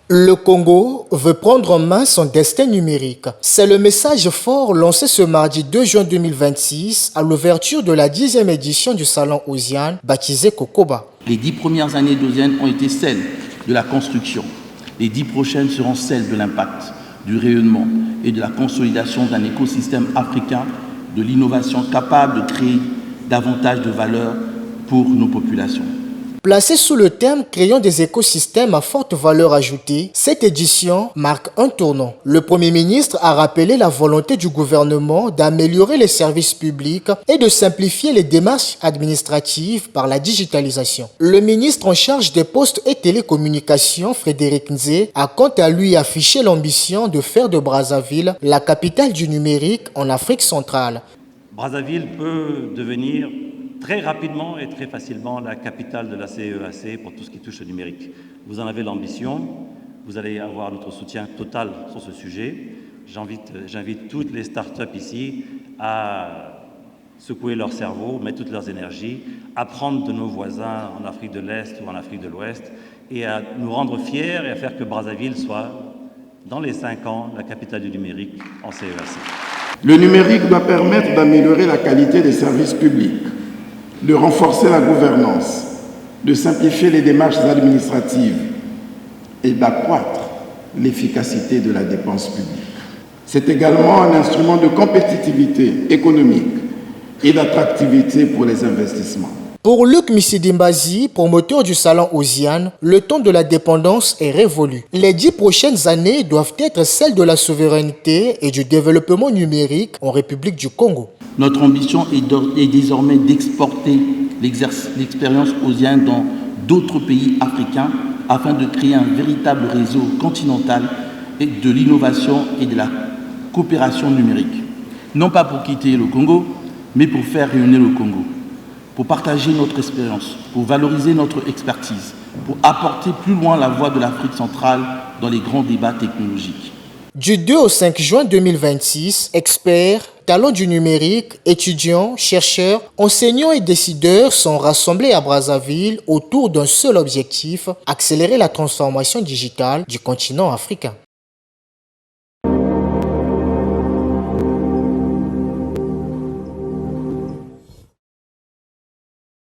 Le Congo veut prendre en main son destin numérique. C'est le message fort lancé ce mardi 2 juin 2026 à l'ouverture de la 10e édition du Salon Osiane, baptisé Kokoba. Les 10 premières années d'Osiane ont été celles de la construction. Les 10 prochaines seront celles de l'impact, du rayonnement et de la consolidation d'un écosystème africain de l'innovation capable de créer davantage de valeur pour nos populations. Placée sous le thème « Créons des écosystèmes à forte valeur ajoutée », cette édition marque un tournant. Le Premier ministre a rappelé la volonté du gouvernement d'améliorer les services publics et de simplifier les démarches administratives par la digitalisation. Le ministre en charge des postes et télécommunications, Frédéric Nzé, a quant à lui affiché l'ambition de faire de Brazzaville la capitale du numérique en Afrique centrale. Brazzaville peut devenir très rapidement et très facilement la capitale de la CEAC pour tout ce qui touche au numérique. Vous en avez l'ambition, vous allez avoir notre soutien total sur ce sujet. J'invite toutes les startups ici à secouer leur cerveau, mettre toutes leurs énergies, apprendre de nos voisins en Afrique de l'Est ou en Afrique de l'Ouest et à nous rendre fiers et à faire que Brazzaville soit, dans les 5 ans, la capitale du numérique en CEAC. Le numérique doit permettre d'améliorer la qualité des services publics, de renforcer la gouvernance, de simplifier les démarches administratives et d'accroître l'efficacité de la dépense publique. C'est également un instrument de compétitivité économique et d'attractivité pour les investissements. Pour Luc Missidimbazi, promoteur du Salon Osiane, le temps de la dépendance est révolu. Les 10 prochaines années doivent être celles de la souveraineté et du développement numérique en République du Congo. Notre ambition est désormais d'exporter l'expérience Osiane dans d'autres pays africains afin de créer un véritable réseau continental de l'innovation et de la coopération numérique. Non pas pour quitter le Congo, mais pour faire rayonner le Congo, pour partager notre expérience, pour valoriser notre expertise, pour apporter plus loin la voix de l'Afrique centrale dans les grands débats technologiques. Du 2 au 5 juin 2026, experts, talents du numérique, étudiants, chercheurs, enseignants et décideurs sont rassemblés à Brazzaville autour d'un seul objectif, accélérer la transformation digitale du continent africain.